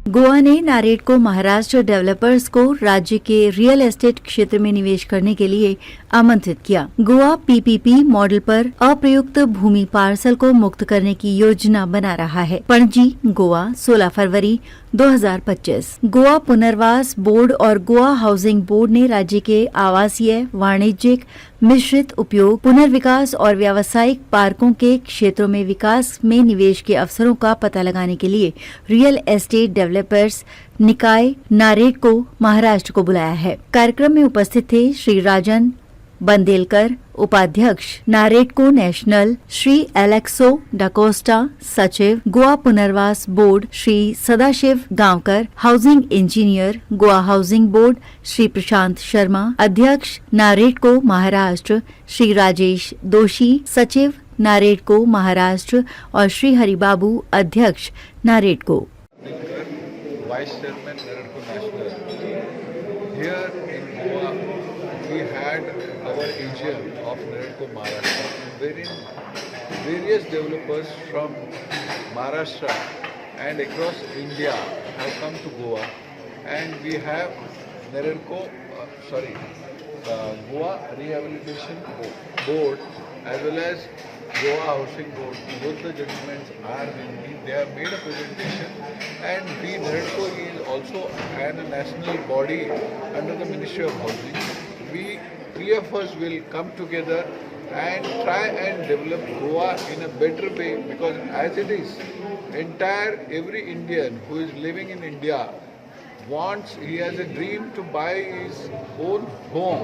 गोवा ने नारेडको महाराष्ट्र डेवलपर्स को राज्य के रियल एस्टेट क्षेत्र में निवेश करने के लिए आमंत्रित किया। गोवा पीपीपी मॉडल पर अप्रयुक्त भूमि पार्सल को मुक्त करने की योजना बना रहा है। पणजी, गोवा, 16 फरवरी 2025। गोवा पुनर्वास बोर्ड और गोवा हाउसिंग बोर्ड ने राज्य के आवासीय, वाणिज्यिक, मिश्रित उपयोग, पुनर्विकास और व्यावसायिक पार्कों के क्षेत्रों में विकास में निवेश के अवसरों का पता लगाने के लिए रियल एस्टेट डेवलपर्स निकाय नारेडको महाराष्ट्र को बुलाया है। कार्यक्रम में उपस्थित थे श्री राजन बंदेलकर, उपाध्यक्ष नारेडको नेशनल, श्री एलेक्सो डाकोस्टा, सचिव गोवा पुनर्वास board, Shri Sadashiv Gaonkar, housing engineer Goa housing board, Shri Prashant Sharma, अध्यक्ष नारेडको महाराष्ट्र, श्री राजेश दोषी, सचिव नारेडको महाराष्ट्र और श्री हरिबाबू, अध्यक्ष नारेडको। Vice Chairman NAREDCO National. Here in Goa, we had our AGM of NAREDCO Maharashtra, wherein various developers from Maharashtra and across India have come to Goa, and we have Goa Rehabilitation Board as well as Goa Housing Board. Both the gentlemen are with me. They have made a presentation, and NAREDCO is also a national body under the Ministry of Housing. We of us will come together and try and develop Goa in a better way, because as it is, every Indian who is living in India he has a dream to buy his own home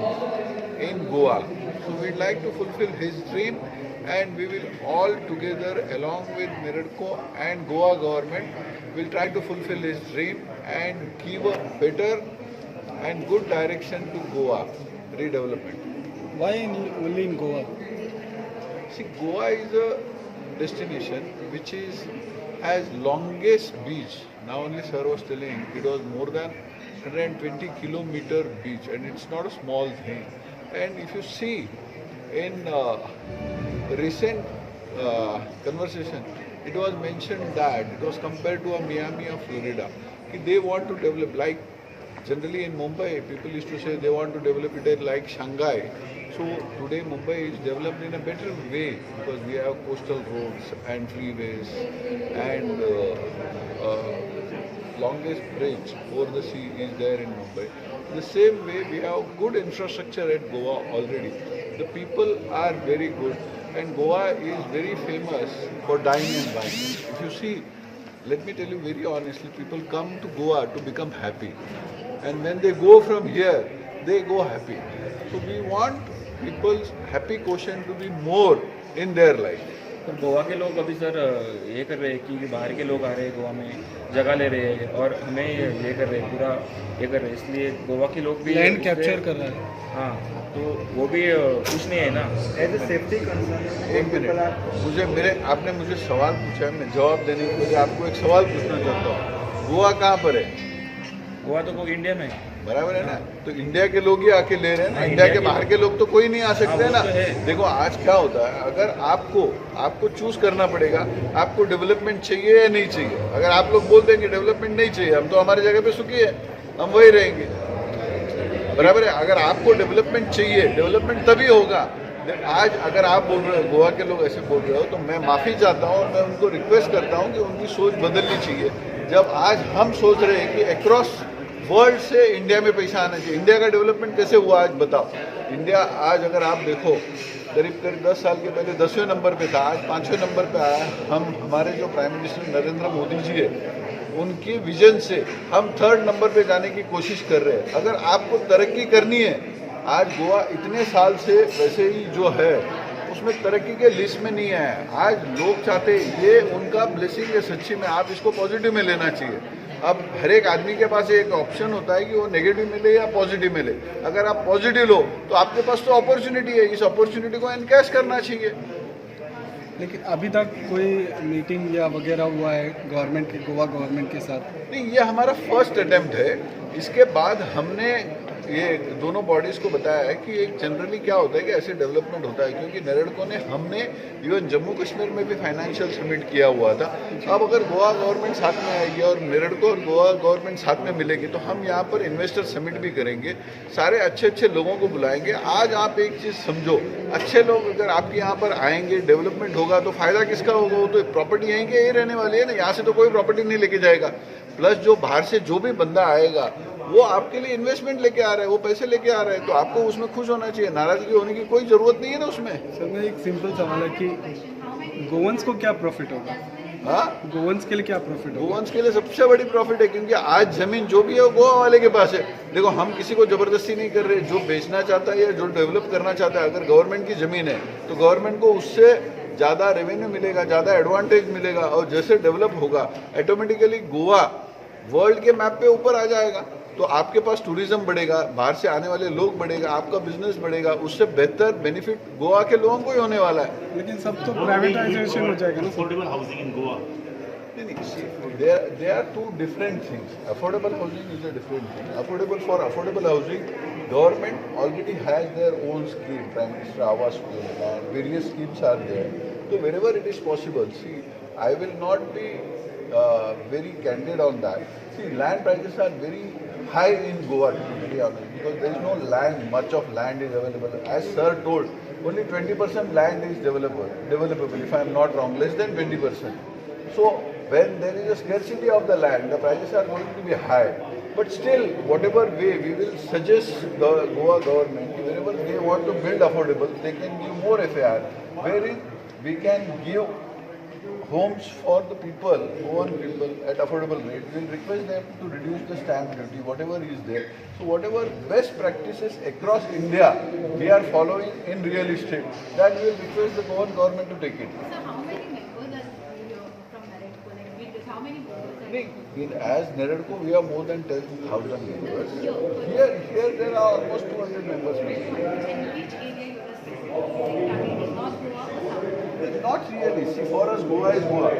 in Goa. So we'd like to fulfill his dream, and we will all together along with NAREDCO and Goa government will try to fulfill his dream and give a better and good direction to Goa redevelopment. Why only in Goa? See, Goa is a destination which has longest beach. Now only sir was telling it was more than 120 kilometer beach, and it's not a small thing. And if you see in recent conversation, it was mentioned that it was compared to a Miami of Florida. They want to develop like generally in Mumbai, people used to say they want to develop it like Shanghai. So today Mumbai is developed in a better way because we have coastal roads and freeways and longest bridge over the sea is there in Mumbai. The same way we have good infrastructure at Goa already. The people are very good, and Goa is very famous for dining and wine. If you see, let me tell you very honestly, people come to Goa to become happy, and when they go from here, they go happy. So we want people's happy quotient to be more in their life. तो गोवा के लोग अभी sir ये कर रहे हैं कि बाहर के लोग आ रहे हैं गोवा में जगह ले रहे हैं और हमें ये कर रहे हैं पूरा ये कर रहे हैं, इसलिए गोवा के लोग भी लैंड कैप्चर कर रहा है। हाँ, तो वो भी कुछ नहीं है ना एज ए सेफ्टी कंसर्न। एक मिनट, आपने मुझे सवाल पूछा है, मैं जवाब देने के लिए आपको एक सवाल पूछना चाहता हूँ। गोवा कहाँ पर है? गोवा तो इंडिया में है। बराबर है ना? तो इंडिया के लोग ही आके ले रहे हैं ना, इंडिया के बाहर के लोग तो कोई नहीं आ सकते ना। देखो आज क्या होता है, अगर आपको चूज करना पड़ेगा, आपको डेवलपमेंट चाहिए या नहीं चाहिए। अगर आप लोग बोल देंगे डेवलपमेंट नहीं चाहिए, हम तो हमारी जगह पे सुखी है, हम वही रहेंगे। बराबर है? अगर आपको डेवलपमेंट चाहिए, डेवलपमेंट तभी होगा। आज अगर आप बोल रहे हो, गोवा के लोग ऐसे बोल रहे हो, तो मैं माफ़ी चाहता हूँ और मैं उनको रिक्वेस्ट करता हूँ कि उनकी सोच बदलनी चाहिए। जब आज हम सोच रहे हैं कि अक्रॉस वर्ल्ड से इंडिया में पैसा आना चाहिए। इंडिया का डेवलपमेंट कैसे हुआ आज बताओ? इंडिया आज अगर आप देखो करीब 10 साल के पहले 10वें नंबर पे था, आज 5वें नंबर पे आया। हमारे जो प्राइम मिनिस्टर नरेंद्र मोदी जी है, उनकी विजन से हम 3rd नंबर पे जाने की कोशिश कर रहे हैं। अगर आपको तरक्की करनी है, आज गोवा इतने साल से वैसे ही जो है उसमें तरक्की के लिस्ट में नहीं है। आज लोग चाहते, ये उनका ब्लेसिंग है सच्ची में, आप इसको पॉजिटिव में लेना चाहिए। अब हर एक आदमी के पास एक ऑप्शन होता है कि वो नेगेटिव मिले या पॉजिटिव मिले। अगर आप पॉजिटिव लो तो आपके पास तो अपॉर्चुनिटी है, इस अपॉर्चुनिटी को एनकैश करना चाहिए। लेकिन अभी तक कोई मीटिंग या वगैरह हुआ है गोवा गवर्नमेंट के साथ? नहीं, ये हमारा फर्स्ट अटेम्प्ट है। इसके बाद हमने ये दोनों बॉडीज को बताया है कि एक जनरली क्या होता है कि ऐसे डेवलपमेंट होता है, क्योंकि नेरेडको ने हमने इवन जम्मू कश्मीर में भी फाइनेंशियल समिट किया हुआ था। अब अगर गोवा गवर्नमेंट साथ में आएगी और नेरेडको और गोवा गवर्नमेंट साथ में मिलेगी तो हम यहाँ पर इन्वेस्टर समिट भी करेंगे, सारे अच्छे अच्छे लोगों को बुलाएंगे। आज आप एक चीज़ समझो, अच्छे लोग अगर आपके यहाँ पर आएंगे, डेवलपमेंट होगा तो फायदा किसका होगा? वो तो प्रॉपर्टी यहीं के यही रहने वाली है ना, यहाँ से तो कोई प्रॉपर्टी नहीं लेके जाएगा। प्लस जो बाहर से जो भी बंदा आएगा वो आपके लिए इन्वेस्टमेंट लेके आ रहा है, वो पैसे लेके आ रहा है, तो आपको उसमें खुश होना चाहिए, नाराजगी होने की कोई जरूरत नहीं है ना उसमें। सर मैं एक सिंपल सवाल है कि गोवंस को क्या प्रॉफिट होगा? हाँ, गोवंस के लिए क्या प्रॉफिट होगा? गोवंस के लिए सबसे बड़ी प्रॉफिट है, क्योंकि आज जमीन जो भी है वो गोवा वाले के पास है। देखो हम किसी को जबरदस्ती नहीं कर रहे, जो बेचना चाहता है या जो डेवलप करना चाहता है, अगर गवर्नमेंट की जमीन है तो गवर्नमेंट को उससे ज़्यादा रेवेन्यू मिलेगा, ज़्यादा एडवांटेज मिलेगा, और जैसे डेवलप होगा ऑटोमेटिकली गोवा वर्ल्ड के मैप पे ऊपर आ जाएगा। तो आपके पास टूरिज्म बढ़ेगा, बाहर से आने वाले लोग बढ़ेगा, आपका बिजनेस बढ़ेगा, उससे बेहतर बेनिफिट गोवा के लोगों को ही होने वाला है। लेकिन सब तो प्राइवेटाइजेशन हो जाएगा ना। Affordable housing in Goa. There are two different things. Affordable housing is a different thing. For affordable housing, government already has their own scheme, Prime Minister Awas scheme, and various schemes are there. So wherever it is possible, see, I will not be very candid on that. See, land prices are very high in Goa, to be very honest, because there is no land, much of land is available. As sir told, only 20% land is developable, if I am not wrong, less than 20%. So when there is a scarcity of the land, the prices are going to be high. But still, whatever way we will suggest the Goa government, wherever they want to build affordable, they can give more FAR, wherein we can give homes for the people, Goan people, at affordable rate. We will request them to reduce the stamp duty, whatever is there. So whatever best practices across India we are following in real estate, that we will request the Goan government to take it. So how many members are here from Naredco? Like how many members are As Neredco, we have more than 10,000 members. Here there are almost 200 members. and which area you are specifically targeting? North Goa or South? Not really. See, for us, Goa is Goa.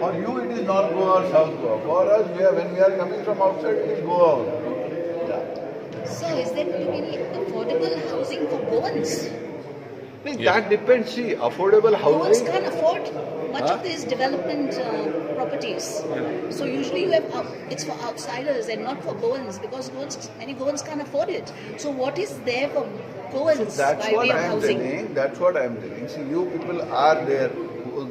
For you, it is North Goa or South Goa. For us, when we are coming from outside, it is Goa only. So, is there going to be any affordable housing for Goans? That depends. See, affordable Goans housing. can't afford much of these development properties. So usually you have it's for outsiders and not for Goans, because many Goans can't afford it. So what is there for Goans That's by what way of I am housing? telling. That's what I am telling. See, you people are there.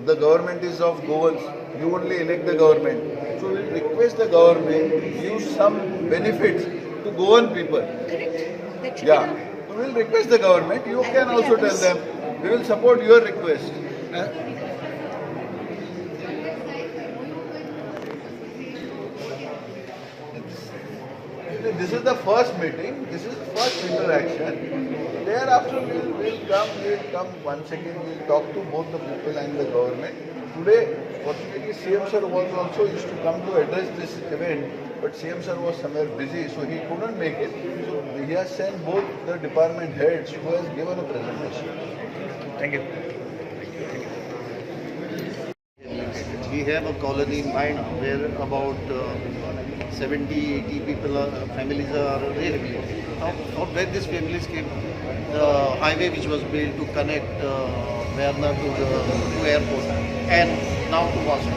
The government is of Goans. You only elect the government. So we request the government to give some benefits to Goan people. Correct. That should be Yeah. done. We will request the government. You And can what also tell happens? them. We will support your request. This is the first meeting. This is the first interaction. Thereafter, we'll come once again. We'll talk to both the people and the government. Today, fortunately, CM sir was also used to come to address this event, but CM sir was somewhere busy, so he couldn't make it. So he has sent both the department heads who has given a presentation. Thank you. We have a colony in Maina where about 70-80 people, families are rehabilitated. Now, where these families came, the highway which was built to connect Verna to airport and now to Vasu.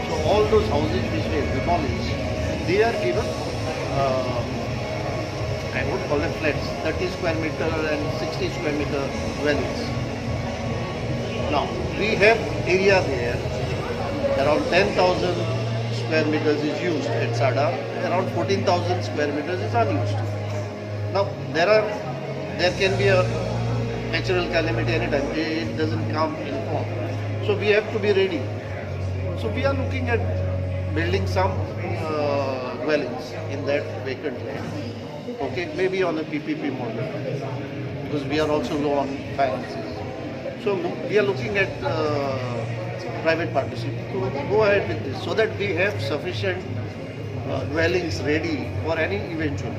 So all those houses which were demolished, they are given, I would call them flats, 30 square meter and 60 square meter dwellings. Now, we have area there, around 10,000 square meters is used at Sada, around 14,000 square meters is unused. Now, there can be a natural calamity anytime, it doesn't come in form. So we have to be ready. So we are looking at building some dwellings in that vacant land. Okay, maybe on a PPP model, because we are also low on finances. So we are looking at private partnership to go ahead with this, so that we have sufficient dwellings ready for any eventual.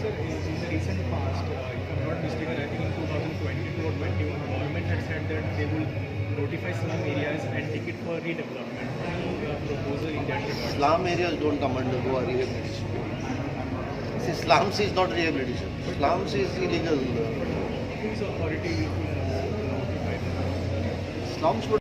Sir, in the recent past, if I'm not mistaken, I think in 2022 or 21, the government had said that they will notify slum areas and take it for redevelopment. Any proposal in that regard? Slum areas don't come under Goa rehabilitation. See, slums is not rehabilitation. Slums is illegal. Who is authority to notify them? Slums would